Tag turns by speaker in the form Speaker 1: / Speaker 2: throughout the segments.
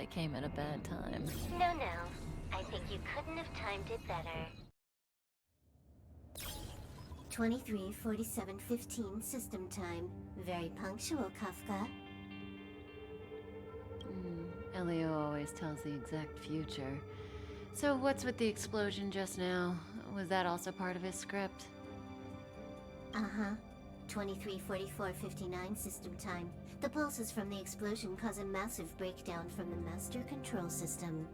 Speaker 1: Honkai came at a bad time.
Speaker 2: No, no. I think you couldn't have timed it better.
Speaker 3: 23:47:15 system time. Very punctual, Kafka.
Speaker 1: Elio always tells the exact future. So what's with the explosion just now? Was that also part of his script?
Speaker 3: Uh-huh. 23:44:59 system time. The pulses from the explosion cause a massive breakdown from the master control system.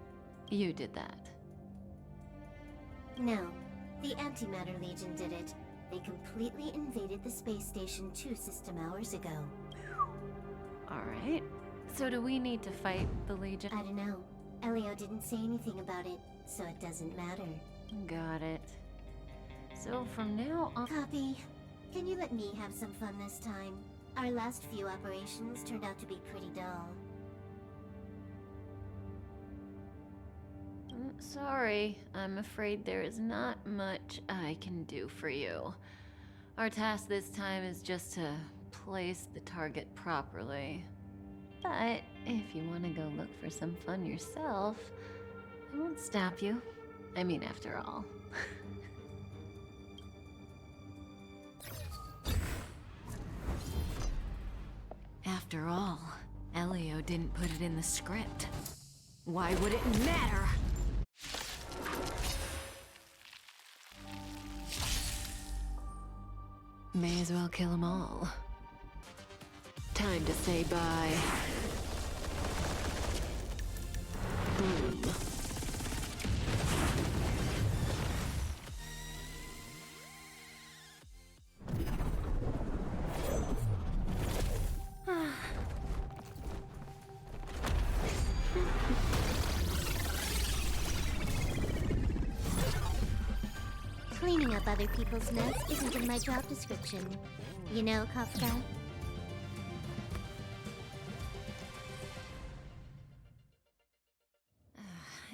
Speaker 1: You did that.
Speaker 3: No, the Antimatter Legion did it. They completely invaded the space station 2 system hours ago.
Speaker 1: Alright. So do we need to fight the Legion?
Speaker 3: I don't know. Elio didn't say anything about it, so it doesn't matter.
Speaker 1: Got it. So from now on...
Speaker 3: Copy. Can you let me have some fun this time? Our last few operations turned out to be pretty dull.
Speaker 1: Sorry, I'm afraid there is not much I can do for you. Our task this time is just to place the target properly. But if you want to go look for some fun yourself, I won't stop you. I mean, after all. After all, Elio didn't put it in the script. Why would it matter? May as well kill them all. Time to say bye. Boom.
Speaker 3: Cleaning up other people's mess isn't in my job description. You know, Kafka?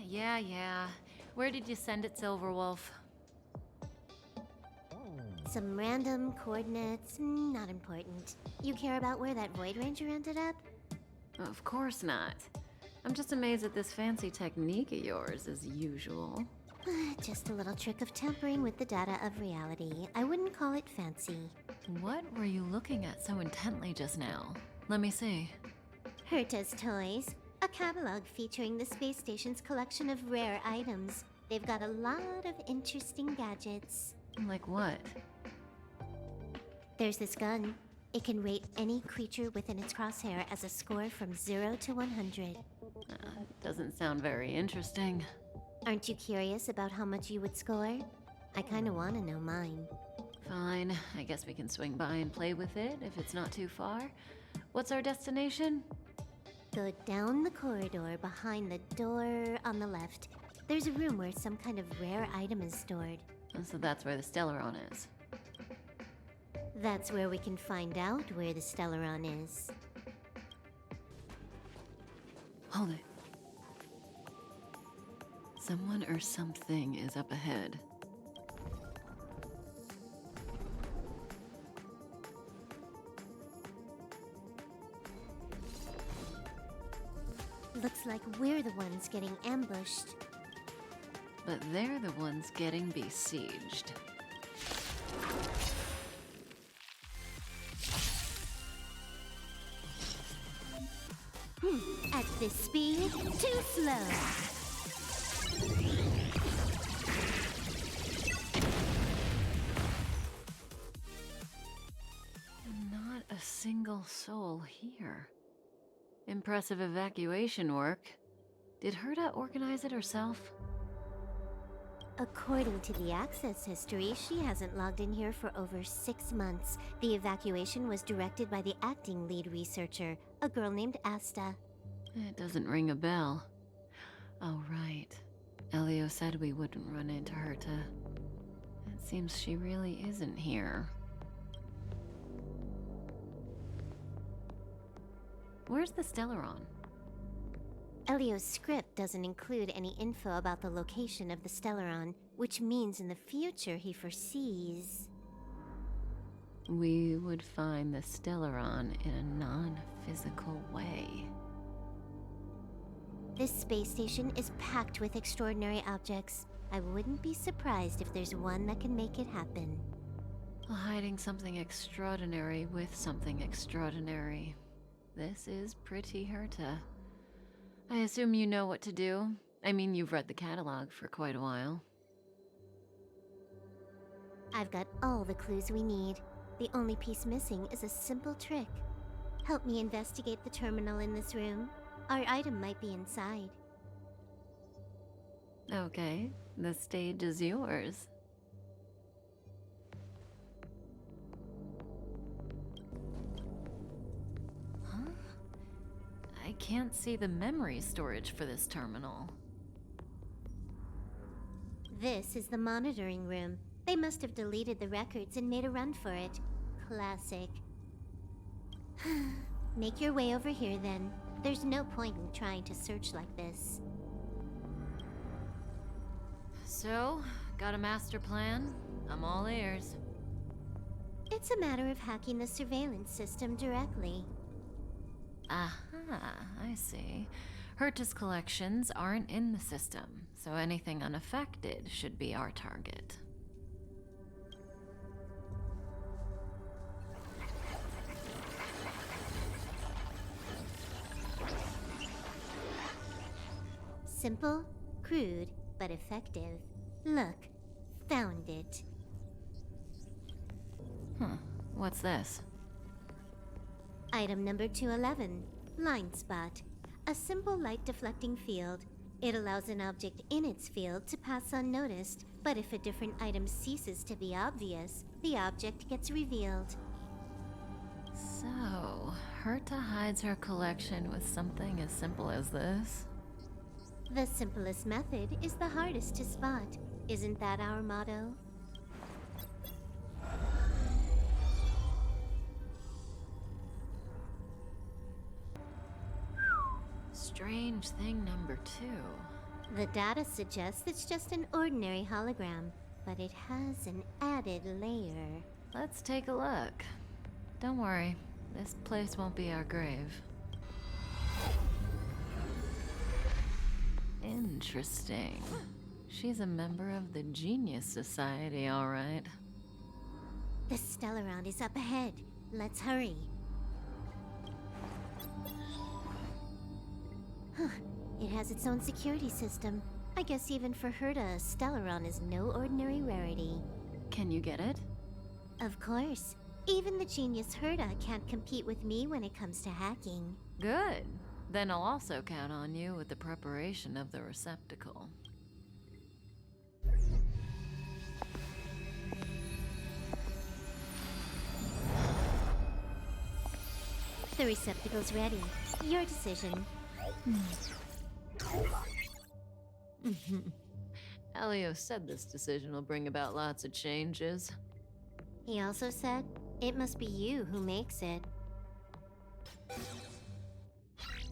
Speaker 1: Yeah. Where did you send it, Silverwolf?
Speaker 3: Some random coordinates, not important. You care about where that Void Ranger ended up?
Speaker 1: Of course not. I'm just amazed at this fancy technique of yours, as usual.
Speaker 3: Just a little trick of tampering with the data of reality. I wouldn't call it fancy.
Speaker 1: What were you looking at so intently just now? Let me see.
Speaker 3: Herta's Toys, a catalog featuring the space station's collection of rare items. They've got a lot of interesting gadgets.
Speaker 1: Like what?
Speaker 3: There's this gun. It can rate any creature within its crosshair as a score from 0 to 100.
Speaker 1: Doesn't sound very interesting.
Speaker 3: Aren't you curious about how much you would score? I kinda wanna know mine.
Speaker 1: Fine, I guess we can swing by and play with it if it's not too far. What's our destination?
Speaker 3: Go down the corridor behind the door on the left. There's a room where some kind of rare item is stored.
Speaker 1: So that's where the Stellaron is.
Speaker 3: That's where we can find out where the Stellaron is.
Speaker 1: Hold it. Someone or something is up ahead.
Speaker 3: Looks like we're the ones getting ambushed.
Speaker 1: But they're the ones getting besieged.
Speaker 3: At this speed, too slow.
Speaker 1: Not a single soul here. Impressive evacuation work. Did Herta organize it herself?
Speaker 3: According to the access history, she hasn't logged in here for over 6 months. The evacuation was directed by the acting lead researcher, a girl named Asta.
Speaker 1: It doesn't ring a bell. Oh, right. Elio said we wouldn't run into Herta. It seems she really isn't here. Where's the Stellaron?
Speaker 3: Elio's script doesn't include any info about the location of the Stellaron, which means in the future he foresees...
Speaker 1: We would find the Stellaron in a non-physical way.
Speaker 3: This space station is packed with extraordinary objects. I wouldn't be surprised if there's one that can make it happen.
Speaker 1: Hiding something extraordinary with something extraordinary. This is pretty Herta. I assume you know what to do. I mean, you've read the catalog for quite a while.
Speaker 3: I've got all the clues we need. The only piece missing is a simple trick. Help me investigate the terminal in this room. Our item might be inside.
Speaker 1: Okay, the stage is yours. Huh? I can't see the memory storage for this terminal.
Speaker 3: This is the monitoring room. They must have deleted the records and made a run for it. Classic. Make your way over here then. There's no point in trying to search like this.
Speaker 1: So, got a master plan? I'm all ears.
Speaker 3: It's a matter of hacking the surveillance system directly.
Speaker 1: Aha, I see. Herta's collections aren't in the system, so anything unaffected should be our target.
Speaker 3: Simple, crude, but effective. Look, found it.
Speaker 1: What's this?
Speaker 3: Item number 211, Line Spot. A simple light deflecting field. It allows an object in its field to pass unnoticed, but if a different item ceases to be obvious, the object gets revealed.
Speaker 1: So, Herta hides her collection with something as simple as this?
Speaker 3: The simplest method is the hardest to spot. Isn't that our motto?
Speaker 1: Strange thing number 2.
Speaker 3: The data suggests it's just an ordinary hologram, but it has an added layer.
Speaker 1: Let's take a look. Don't worry, this place won't be our grave. Interesting. She's a member of the Genius Society, all right.
Speaker 3: The Stellaron is up ahead. Let's hurry. It has its own security system. I guess even for Herta, Stellaron is no ordinary rarity.
Speaker 1: Can you get it?
Speaker 3: Of course. Even the genius Herta can't compete with me when it comes to hacking.
Speaker 1: Good. Then I'll also count on you with the preparation of the receptacle.
Speaker 3: The receptacle's ready. Your decision.
Speaker 1: Elio said this decision will bring about lots of changes.
Speaker 3: He also said, it must be you who makes it.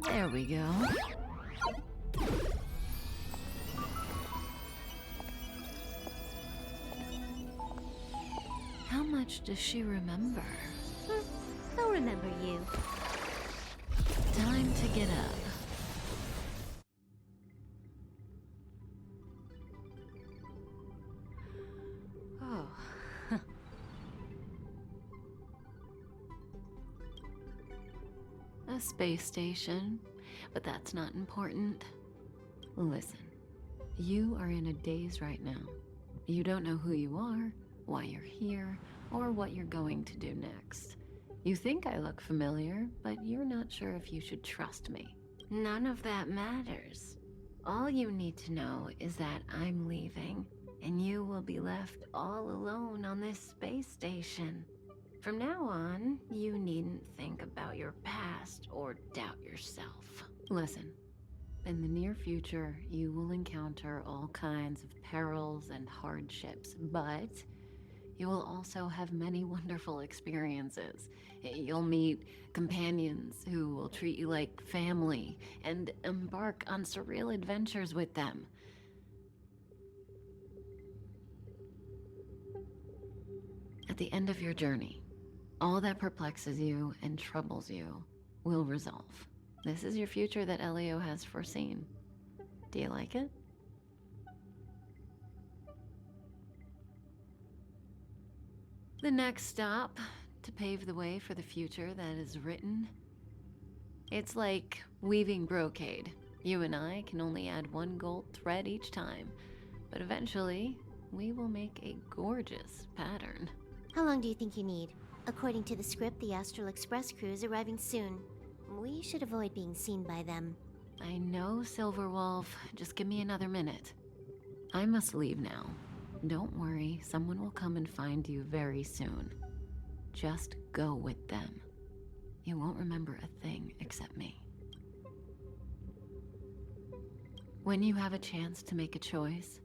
Speaker 1: There we go. How much does she remember?
Speaker 3: I'll remember you.
Speaker 1: Time to get up. Oh. A space station, but that's not important. Listen, you are in a daze right now. You don't know who you are, why you're here, or what you're going to do next. You think I look familiar, but you're not sure if you should trust me. None of that matters. All you need to know is that I'm leaving, and you will be left all alone on this space station. From now on, you needn't think about your past or doubt yourself. Listen, in the near future, you will encounter all kinds of perils and hardships, but you will also have many wonderful experiences. You'll meet companions who will treat you like family and embark on surreal adventures with them. At the end of your journey, all that perplexes you and troubles you will resolve. This is your future that Elio has foreseen. Do you like it? The next stop, to pave the way for the future that is written. It's like weaving brocade. You and I can only add one gold thread each time, but eventually, we will make a gorgeous pattern.
Speaker 3: How long do you think you need? According to the script, the Astral Express crew is arriving soon. We should avoid being seen by them.
Speaker 1: I know, Silverwolf. Just give me another minute. I must leave now. Don't worry, someone will come and find you very soon. Just go with them. You won't remember a thing except me. When you have a chance to make a choice,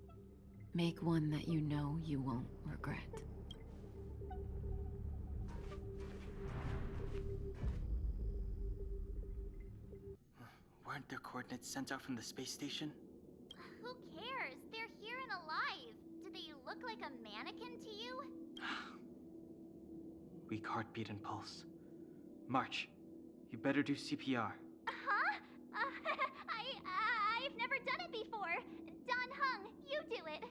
Speaker 1: make one that you know you won't regret.
Speaker 4: Weren't their coordinates sent out from the space station?
Speaker 2: Who cares? They're here and alive. Do they look like a mannequin to you?
Speaker 4: Weak heartbeat and pulse. March, you better do CPR.
Speaker 2: Huh? I've never done it before. Don Hung, you do it.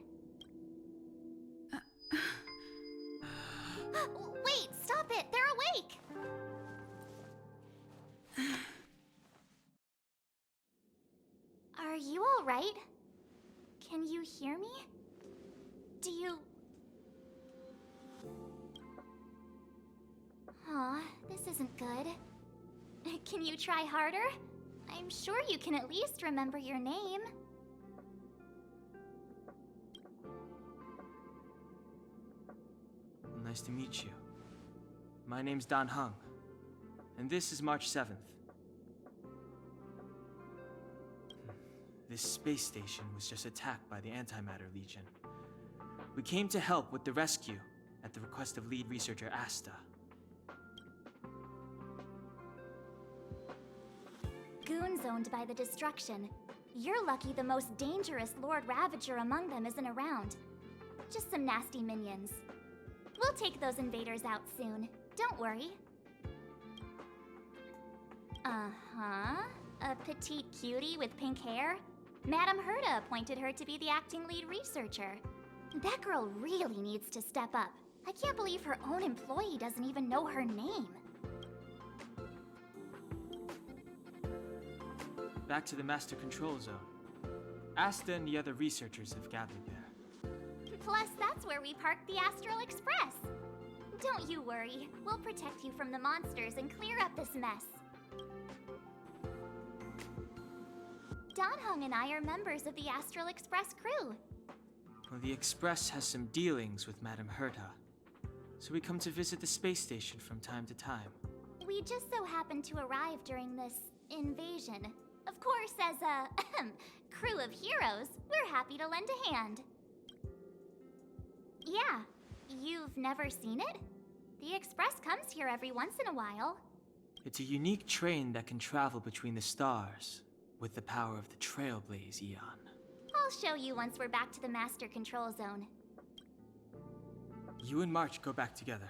Speaker 2: Wait, stop it. They're awake. Are you all right? Can you hear me? Do you... Aw, this isn't good. Can you try harder? I'm sure you can at least remember your name.
Speaker 4: Nice to meet you. My name's Don Hung, and this is March 7th. This space station was just attacked by the Antimatter Legion. We came to help with the rescue at the request of lead researcher Asta.
Speaker 2: Goons owned by the destruction. You're lucky the most dangerous Lord Ravager among them isn't around. Just some nasty minions. We'll take those invaders out soon. Don't worry. Uh-huh. A petite cutie with pink hair? Madame Herta appointed her to be the acting lead researcher. That girl really needs to step up. I can't believe her own employee doesn't even know her name.
Speaker 4: Back to the Master Control Zone. Asta and the other researchers have gathered there.
Speaker 2: Plus, that's where we parked the Astral Express. Don't you worry. We'll protect you from the monsters and clear up this mess. Don Hung and I are members of the Astral Express crew.
Speaker 4: Well, the Express has some dealings with Madame Herta, so we come to visit the space station from time to time.
Speaker 2: We just so happened to arrive during this invasion. Of course, as a crew of heroes, we're happy to lend a hand. Yeah, you've never seen it? The Express comes here every once in a while.
Speaker 4: It's a unique train that can travel between the stars with the power of the Trailblaze Eon.
Speaker 2: I'll show you once we're back to the Master Control Zone.
Speaker 4: You and March go back together.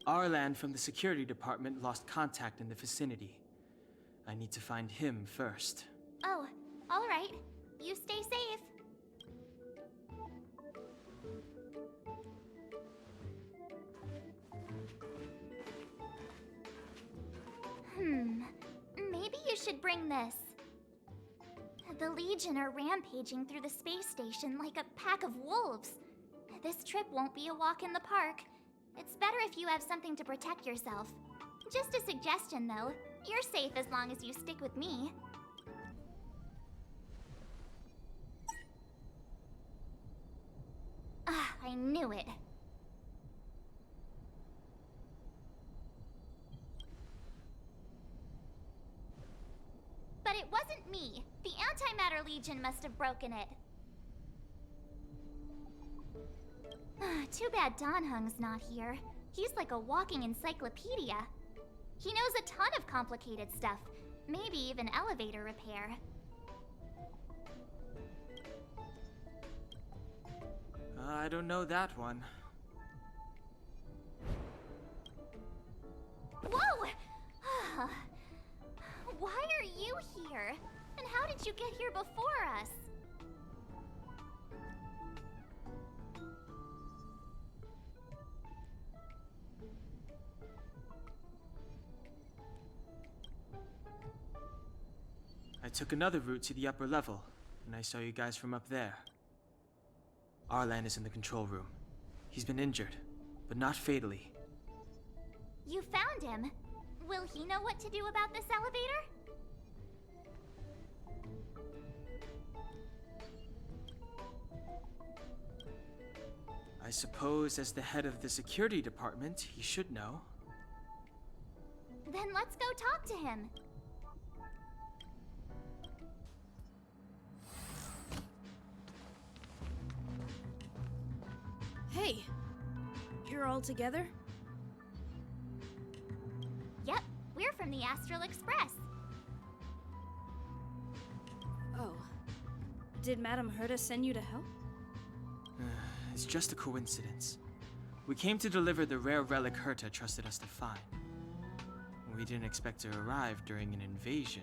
Speaker 4: Arlan from the security department lost contact in the vicinity. I need to find him first.
Speaker 2: Oh, all right. You stay safe. Maybe you should bring this. The Legion are rampaging through the space station like a pack of wolves. This trip won't be a walk in the park. It's better if you have something to protect yourself. Just a suggestion, though. You're safe as long as you stick with me. Ah, I knew it. But it wasn't me. The Antimatter Legion must have broken it. Too bad Don Hung's not here. He's like a walking encyclopedia. He knows a ton of complicated stuff. Maybe even elevator repair.
Speaker 4: I don't know that one.
Speaker 2: Whoa! Why are you here? And how did you get here before us?
Speaker 4: I took another route to the upper level, and I saw you guys from up there. Arlan is in the control room. He's been injured, but not fatally.
Speaker 2: You found him. Will he know what to do about this elevator?
Speaker 4: I suppose as the head of the security department, he should know.
Speaker 2: Then let's go talk to him.
Speaker 5: Hey, you're all together?
Speaker 2: Yep, we're from the Astral Express.
Speaker 5: Oh. Did Madame Herta send you to help?
Speaker 4: It's just a coincidence. We came to deliver the rare relic Herta trusted us to find. We didn't expect to arrive during an invasion.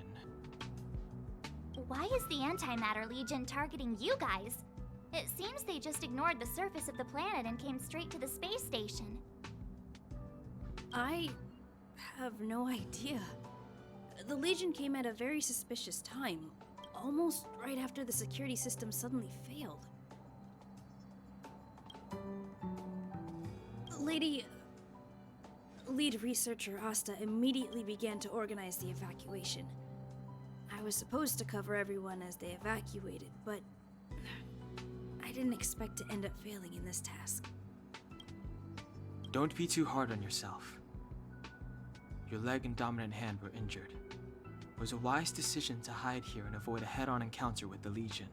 Speaker 2: Why is the Antimatter Legion targeting you guys? It seems they just ignored the surface of the planet and came straight to the space station.
Speaker 5: I have no idea. The Legion came at a very suspicious time, almost right after the security system suddenly failed. Lead researcher Asta immediately began to organize the evacuation. I was supposed to cover everyone as they evacuated, but I didn't expect to end up failing in this task.
Speaker 4: Don't be too hard on yourself. Your leg and dominant hand were injured. It was a wise decision to hide here and avoid a head-on encounter with the Legion.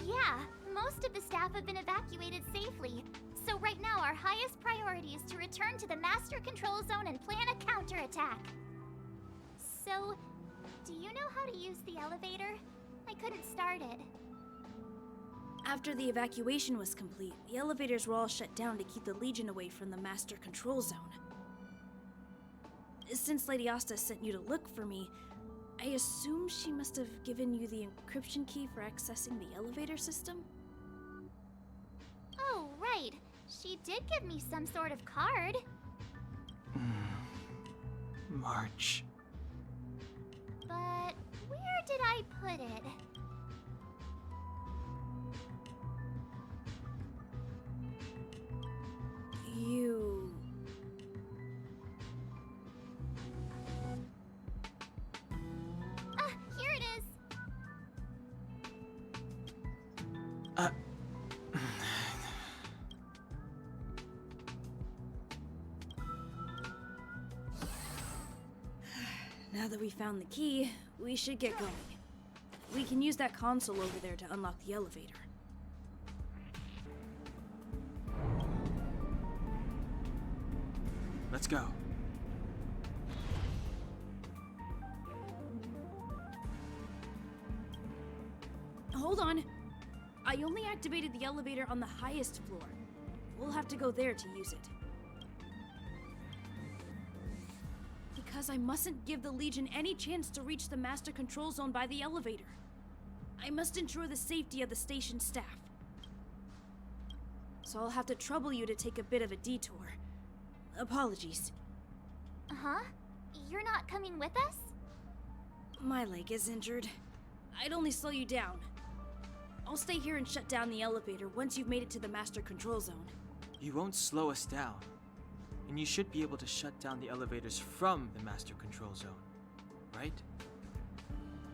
Speaker 2: Yeah, most of the staff have been evacuated safely. So right now our highest priority is to return to the Master Control Zone and plan a counterattack. So, do you know how to use the elevator? I couldn't start it.
Speaker 5: After the evacuation was complete, the elevators were all shut down to keep the Legion away from the Master Control Zone. Since Lady Asta sent you to look for me, I assume she must have given you the encryption key for accessing the elevator system?
Speaker 2: Oh, right. She did give me some sort of card.
Speaker 4: March.
Speaker 2: But where did I put it?
Speaker 5: You...
Speaker 2: Ah, here it is.
Speaker 5: Now that we found the key, we should get going. We can use that console over there to unlock the elevator.
Speaker 4: Let's go.
Speaker 5: Hold on. I only activated the elevator on the highest floor. We'll have to go there to use it. Because I mustn't give the Legion any chance to reach the Master Control Zone by the elevator. I must ensure the safety of the station staff. So I'll have to trouble you to take a bit of a detour. Apologies.
Speaker 2: Huh? You're not coming with us?
Speaker 5: My leg is injured. I'd only slow you down. I'll stay here and shut down the elevator once you've made it to the Master Control Zone.
Speaker 4: You won't slow us down. And you should be able to shut down the elevators from the Master Control Zone, right?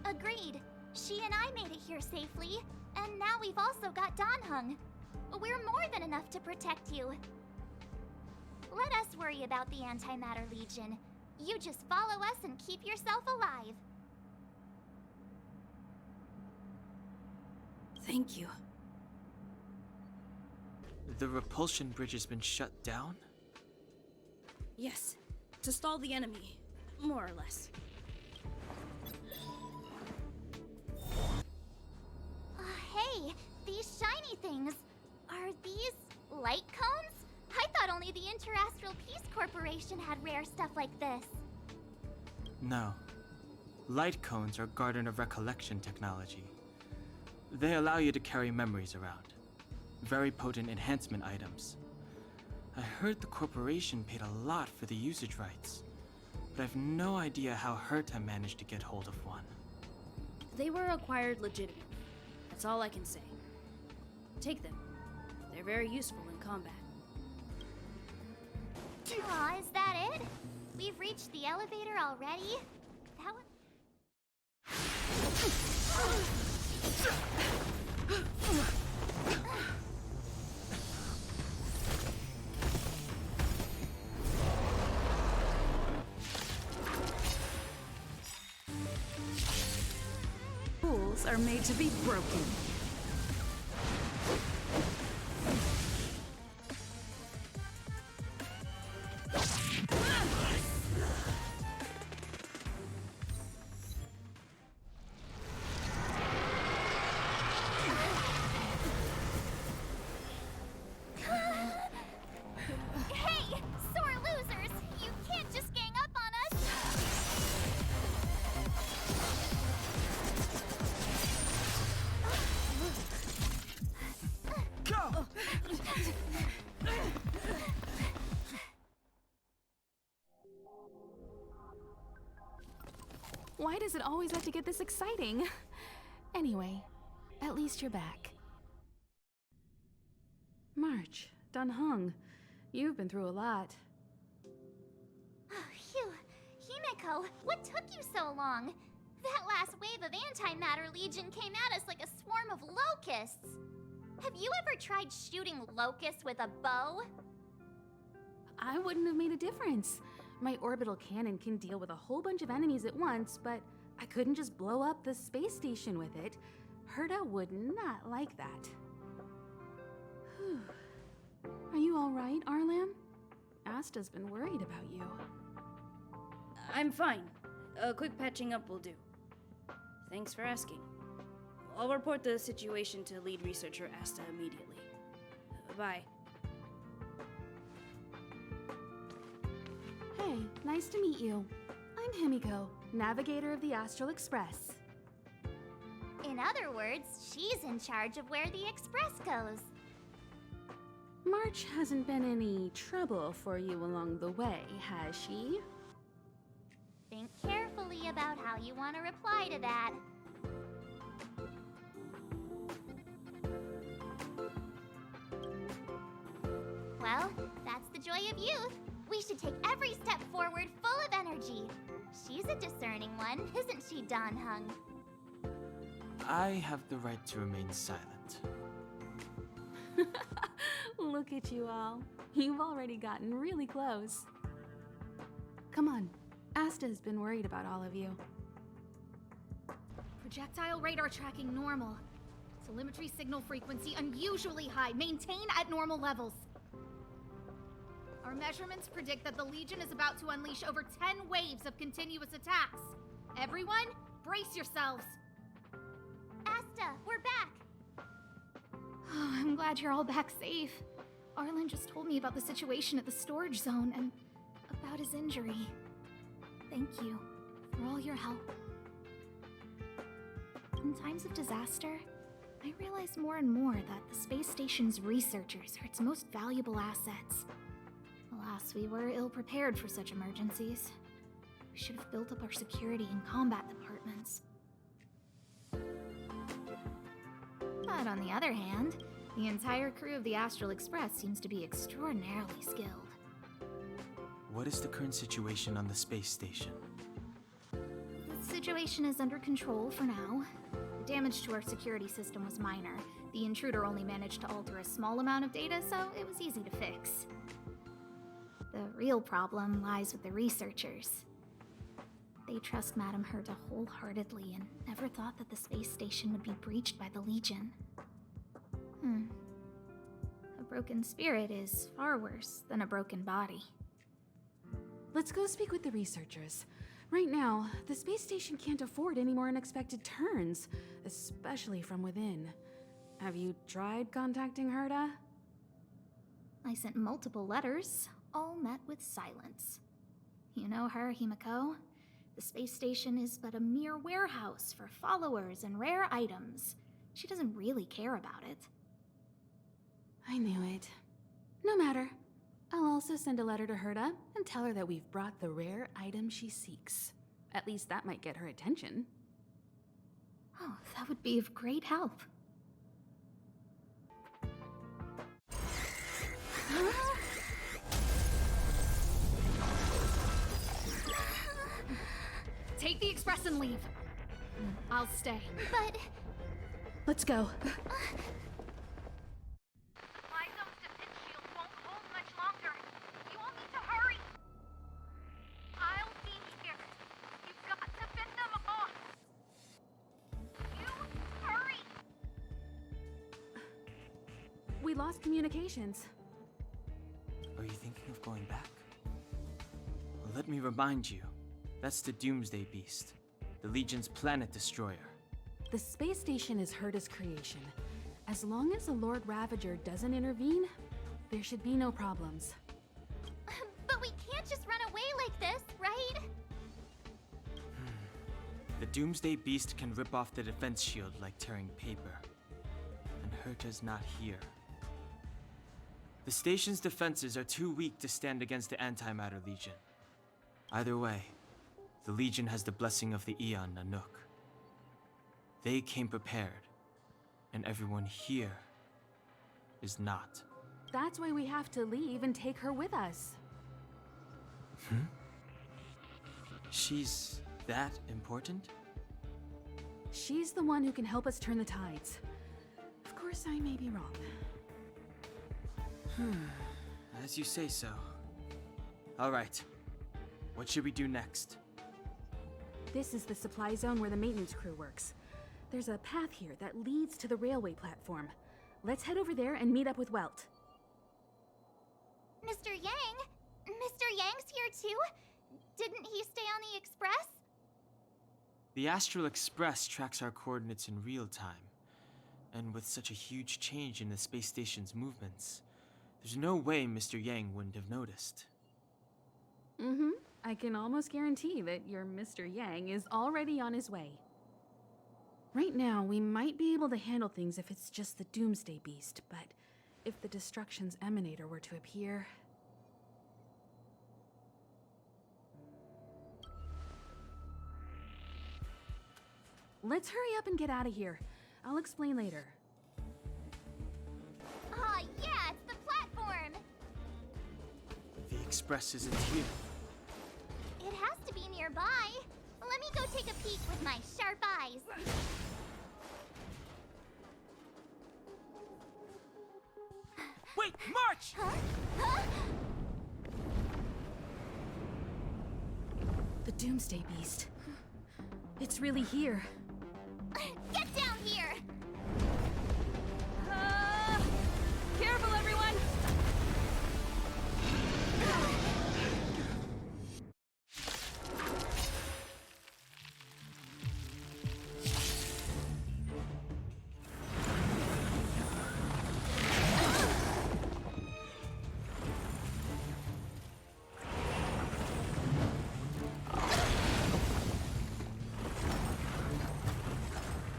Speaker 2: Agreed. She and I made it here safely, and now we've also got Danhung. We're more than enough to protect you. Let us worry about the Antimatter Legion. You just follow us and keep yourself alive.
Speaker 5: Thank you.
Speaker 4: The repulsion bridge has been shut down?
Speaker 5: Yes, to stall the enemy, more or less.
Speaker 2: Hey, these shiny things. Are these light cones? I thought only the Interastral Peace Corporation had rare stuff like this.
Speaker 4: No. Light cones are Garden of Recollection technology. They allow you to carry memories around. Very potent enhancement items. I heard the corporation paid a lot for the usage rights, but I've no idea how Herta managed to get hold of one.
Speaker 5: They were acquired legitimately. That's all I can say. Take them. They're very useful in combat.
Speaker 2: Aw, is that it? We've reached the elevator already? That one.
Speaker 6: Rules are made to be broken.
Speaker 2: Hey, sore losers! You can't just gang up on us!
Speaker 4: Go!
Speaker 6: Why does it always have to get this exciting? Anyway, at least you're back. March, Dunhung, you've been through a lot.
Speaker 2: Phew. Himiko, what took you so long? That last wave of antimatter legion came at us like a swarm of locusts. Have you ever tried shooting locusts with a bow?
Speaker 6: I wouldn't have made a difference. My orbital cannon can deal with a whole bunch of enemies at once, but I couldn't just blow up the space station with it. Herta would not like that. Whew. Are you all right, Arlam? Asta's been worried about you.
Speaker 5: I'm fine. A quick patching up will do. Thanks for asking. I'll report the situation to lead researcher Asta immediately. Bye.
Speaker 6: Hey, nice to meet you. I'm Himiko, navigator of the Astral Express.
Speaker 2: In other words, she's in charge of where the express goes.
Speaker 6: March hasn't been any trouble for you along the way, has she?
Speaker 2: Think carefully about how you want to reply to that. Well, that's the joy of youth. We should take every step forward full of energy. She's a discerning one, isn't she, Donhung?
Speaker 4: I have the right to remain silent.
Speaker 6: Look at you all. You've already gotten really close. Come on. Asta's been worried about all of you.
Speaker 7: Projectile radar tracking normal. Telemetry signal frequency unusually high. Maintain at normal levels. Our measurements predict that the Legion is about to unleash over 10 waves of continuous attacks. Everyone, brace yourselves.
Speaker 2: Asta, we're back.
Speaker 7: Oh, I'm glad you're all back safe. Arlen just told me about the situation at the storage zone and about his injury. Thank you for all your help. In times of disaster, I realize more and more that the space station's researchers are its most valuable assets. Alas, we were ill-prepared for such emergencies. We should have built up our security and combat departments. But on the other hand, the entire crew of the Astral Express seems to be extraordinarily skilled.
Speaker 4: What is the current situation on the space station?
Speaker 7: The situation is under control for now. The damage to our security system was minor. The intruder only managed to alter a small amount of data, so it was easy to fix. The real problem lies with the researchers. They trust Madame Herta wholeheartedly and never thought that the space station would be breached by the Legion. A broken spirit is far worse than a broken body.
Speaker 6: Let's go speak with the researchers. Right now, the space station can't afford any more unexpected turns, especially from within. Have you tried contacting Herta?
Speaker 7: I sent multiple letters, all met with silence. You know her, Himiko. The space station is but a mere warehouse for followers and rare items. She doesn't really care about it.
Speaker 6: I knew it. No matter. I'll also send a letter to Herta and tell her that we've brought the rare item she seeks. At least that might get her attention.
Speaker 7: Oh, that would be of great help.
Speaker 8: Take the express and leave. I'll stay.
Speaker 2: But
Speaker 6: Let's go.
Speaker 9: Lysome's defense shield won't hold much longer. You all need to hurry. I'll be here. You've got to fend them off. You hurry.
Speaker 6: We lost communications.
Speaker 4: Are you thinking of going back? Well, let me remind you. That's the Doomsday Beast, the Legion's planet destroyer.
Speaker 6: The space station is Herta's creation. As long as the Lord Ravager doesn't intervene, there should be no problems.
Speaker 2: but we can't just run away like this, right?
Speaker 4: The Doomsday Beast can rip off the defense shield like tearing paper. And Herta's not here. The station's defenses are too weak to stand against the Antimatter Legion. Either way, the Legion has the blessing of the Aeon Nanook. They came prepared, and everyone here is not.
Speaker 6: That's why we have to leave and take her with us.
Speaker 4: She's that important?
Speaker 6: She's the one who can help us turn the tides. Of course, I may be wrong.
Speaker 4: As you say so. All right. What should we do next?
Speaker 6: This is the supply zone where the maintenance crew works. There's a path here that leads to the railway platform. Let's head over there and meet up with Welt.
Speaker 2: Mr. Yang? Mr. Yang's here too? Didn't he stay on the Express?
Speaker 4: The Astral Express tracks our coordinates in real time. And with such a huge change in the space station's movements, there's no way Mr. Yang wouldn't have noticed.
Speaker 6: I can almost guarantee that your Mr. Yang is already on his way. Right now, we might be able to handle things if it's just the Doomsday Beast, but if the Destruction's Emanator were to appear... Let's hurry up and get out of here. I'll explain later.
Speaker 2: Aw, yeah, it's the platform!
Speaker 4: The Express isn't here.
Speaker 2: It has to be nearby. Let me go take a peek with my sharp eyes.
Speaker 4: Wait, march!
Speaker 2: Huh?
Speaker 6: The Doomsday Beast. It's really here.
Speaker 2: Get down here!
Speaker 6: Careful, everyone!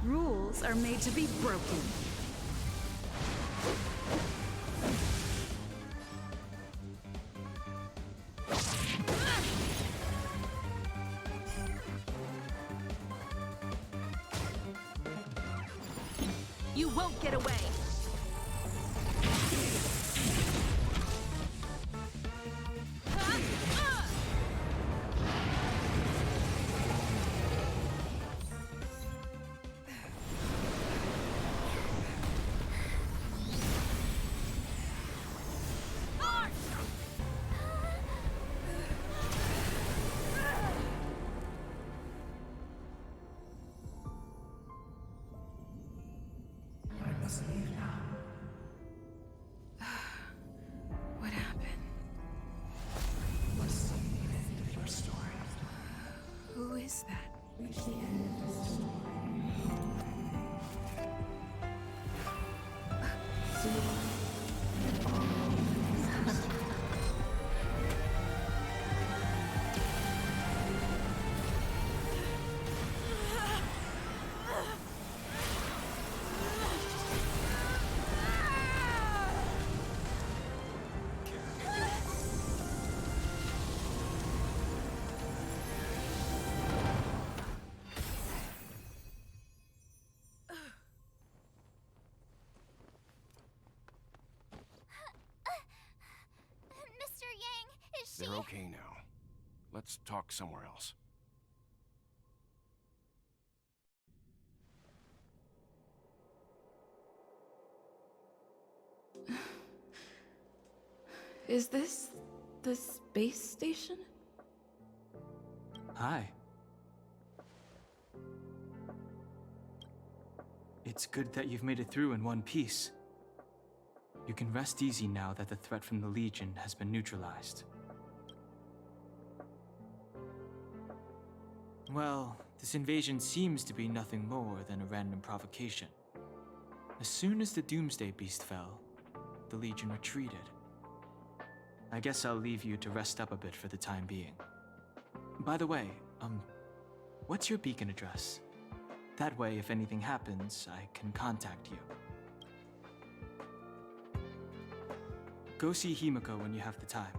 Speaker 6: Rules are made to be broken. You won't get away! What happened? Who is that?
Speaker 2: she?
Speaker 10: They're okay now. Let's talk somewhere else.
Speaker 11: Is this the space station?
Speaker 4: Hi. It's good that you've made it through in one piece. You can rest easy now that the threat from the Legion has been neutralized. Well, this invasion seems to be nothing more than a random provocation. As soon as the Doomsday Beast fell, the Legion retreated. I guess I'll leave you to rest up a bit for the time being. By the way, what's your beacon address? That way, if anything happens, I can contact you. Go see Himiko when you have the time.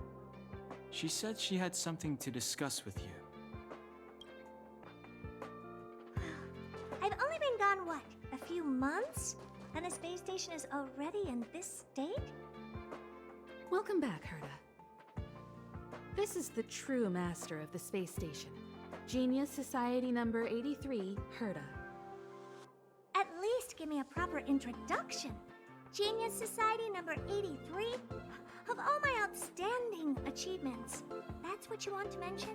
Speaker 4: She said she had something to discuss with you.
Speaker 3: I've only been gone, what, a few months? And the space station is already in this state?
Speaker 6: Welcome back, Herta. This is the true master of the space station. Genius Society number 83, Herta.
Speaker 3: At least give me a proper introduction. Genius Society number 83? Of all my outstanding achievements, that's what you want to mention?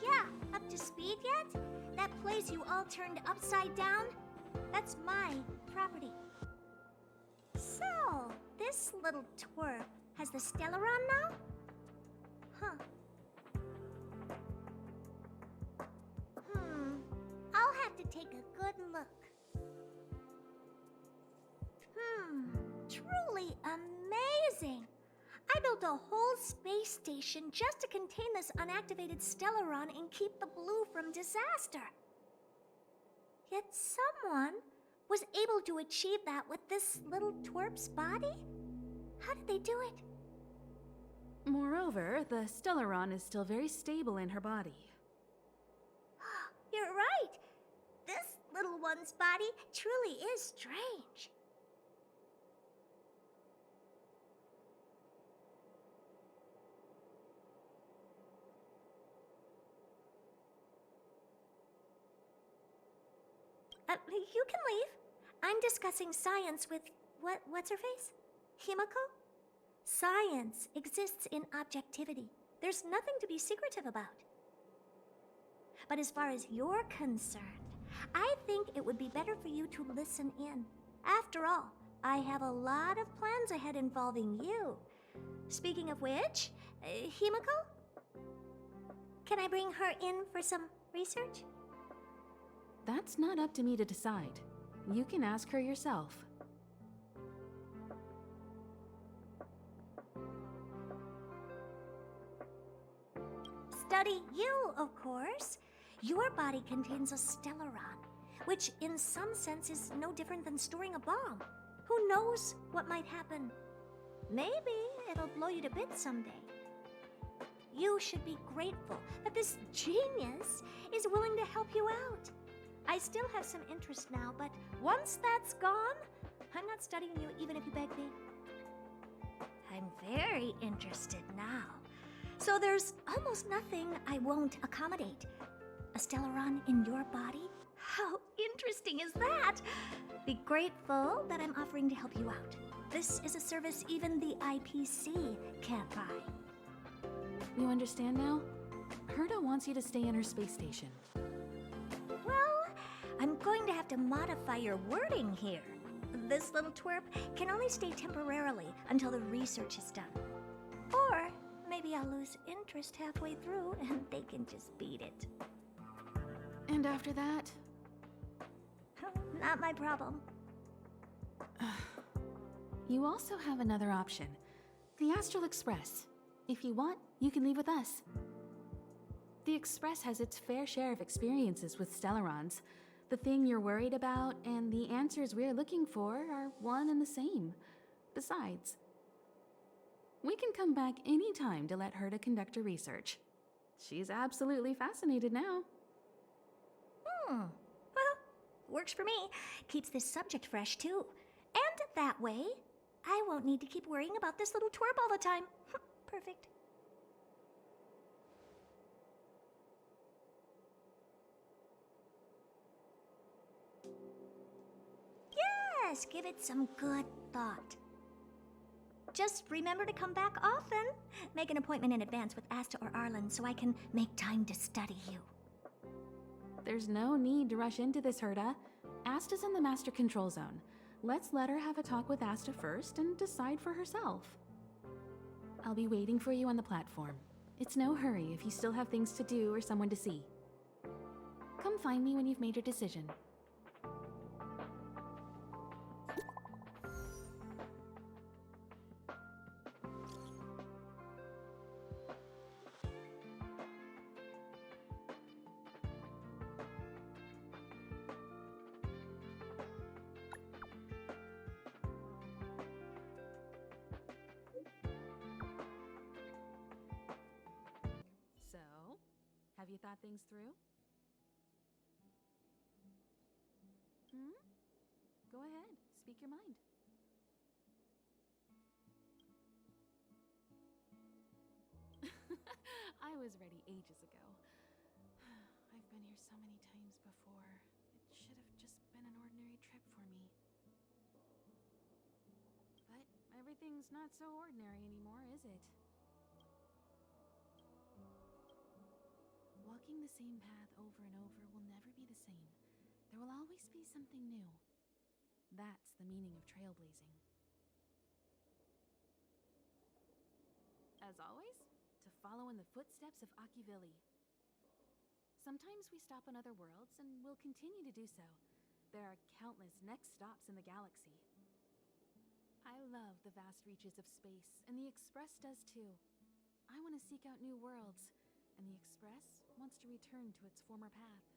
Speaker 3: Yeah, up to speed yet? That place you all turned upside down? That's my property. So, this little twerp has the Stellaron now? Huh. I'll have to take a good look. Truly amazing! I built a whole space station just to contain this unactivated Stellaron and keep the blue from disaster. Yet someone was able to achieve that with this little twerp's body? How did they do it?
Speaker 6: Moreover, the Stellaron is still very stable in her body.
Speaker 3: You're right. This little one's body truly is strange. You can leave. I'm discussing science with what's her face? Himiko? Science exists in objectivity. There's nothing to be secretive about. But as far as you're concerned, I think it would be better for you to listen in. After all, I have a lot of plans ahead involving you. Speaking of which, Himiko? Can I bring her in for some research?
Speaker 6: That's not up to me to decide. You can ask her yourself.
Speaker 3: Study you, of course. Your body contains a Stellaron, which in some sense is no different than storing a bomb. Who knows what might happen? Maybe it'll blow you to bits someday. You should be grateful that this genius is willing to help you out. I still have some interest now, but once that's gone, I'm not studying you even if you beg me. I'm very interested now. So there's almost nothing I won't accommodate. A Stellaron in your body? How interesting is that? Be grateful that I'm offering to help you out. This is a service even the IPC can't buy.
Speaker 6: You understand now? Herta wants you to stay in her space station.
Speaker 3: Well, I'm going to have to modify your wording here. This little twerp can only stay temporarily until the research is done. Or maybe I'll lose interest halfway through and they can just beat it.
Speaker 6: And after that?
Speaker 3: Not my problem.
Speaker 6: You also have another option. The Astral Express. If you want, you can leave with us. The Express has its fair share of experiences with Stellarons. The thing you're worried about and the answers we're looking for are one and the same. Besides, we can come back any time to let Herta conduct her research. She's absolutely fascinated now.
Speaker 3: Well,
Speaker 12: Works for me. Keeps this subject fresh, too. And that way, I won't need to keep worrying about this little twerp all the time. Perfect. Yes, give it some good thought. Just remember to come back often. Make an appointment in advance with Asta or Arlen so I can make time to study you.
Speaker 6: There's no need to rush into this, Herta. Asta's in the Master Control Zone. Let's let her have a talk with Asta first and decide for herself. I'll be waiting for you on the platform. It's no hurry if you still have things to do or someone to see. Come find me when you've made your decision. So, have you thought things through? Go ahead, speak your mind. I was ready ages ago. I've been here so many times before. It should have just been an ordinary trip for me. But everything's not so ordinary anymore, is it? Walking the same path over and over will never be the same. There will always be something new. That's the meaning of trailblazing. As always, to follow in the footsteps of Akivili. Sometimes we stop on other worlds, and we'll continue to do so. There are countless next stops in the galaxy. I love the vast reaches of space, and the Express does too. I want to seek out new worlds, and the Express wants to return to its former path.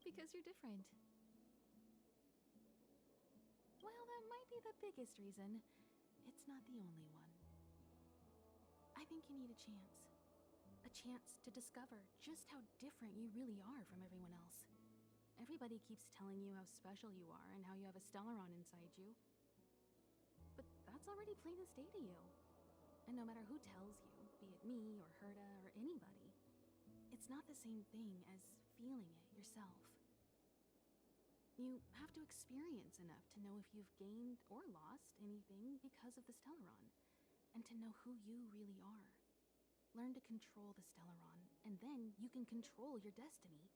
Speaker 6: Because you're different. Well, that might be the biggest reason. It's not the only one. I think you need a chance. A chance to discover just how different you really are from everyone else. Everybody keeps telling you how special you are and how you have a Stellaron inside you. But that's already plain as day to you. And no matter who tells you, be it me or Herta or anybody, it's not the same thing as feeling it yourself. You have to experience enough to know if you've gained or lost anything because of the Stellaron, and to know who you really are. Learn to control the Stellaron, and then you can control your destiny.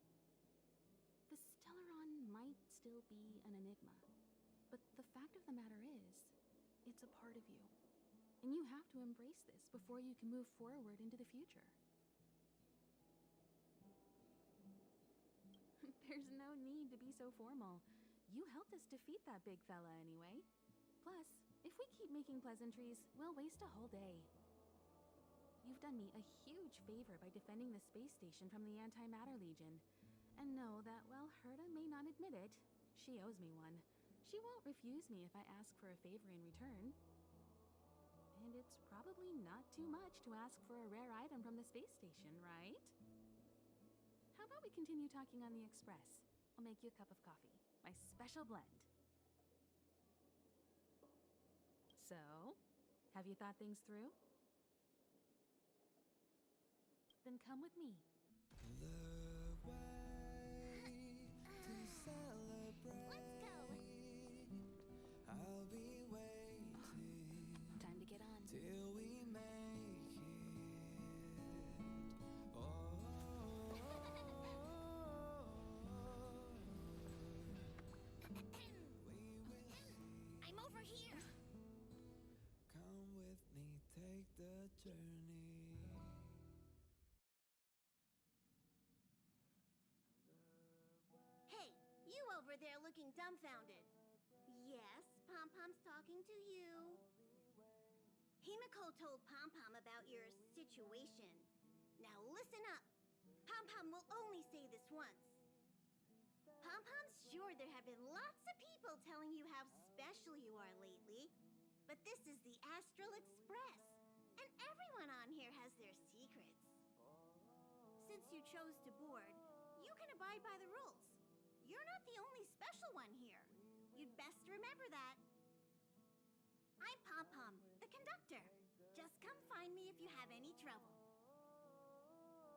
Speaker 6: The Stellaron might still be an enigma, but the fact of the matter is, it's a part of you. And you have to embrace this before you can move forward into the future. There's no need to be so formal. You helped us defeat that big fella anyway. Plus, if we keep making pleasantries, we'll waste a whole day. You've done me a huge favor by defending the space station from the Antimatter Legion. And know that while Herta may not admit it, she owes me one. She won't refuse me if I ask for a favor in return. And it's probably not too much to ask for a rare item from the space station, right? How about we continue talking on the Express? I'll make you a cup of coffee, my special blend. So, have you thought things through? Then come with me.
Speaker 2: Let's go.
Speaker 13: I'll be waiting
Speaker 6: Time to get on.
Speaker 13: till we make it.
Speaker 2: I'm over here.
Speaker 13: Come with me, take the journey.
Speaker 3: Hey, you over there looking dumbfounded. Yes, Pom-Pom's talking to you. Himiko told Pom-Pom about your situation. Now listen up. Pom-Pom will only say this once. Pom-Pom's sure there have been lots of people telling you how special you are lately. But this is the Astral Express, and everyone on here has their secrets. Since you chose to board, you can
Speaker 14: abide by the rules. You're not the only special one here. You'd best remember that. I'm Pom Pom, the conductor. Just come find me if you have any trouble.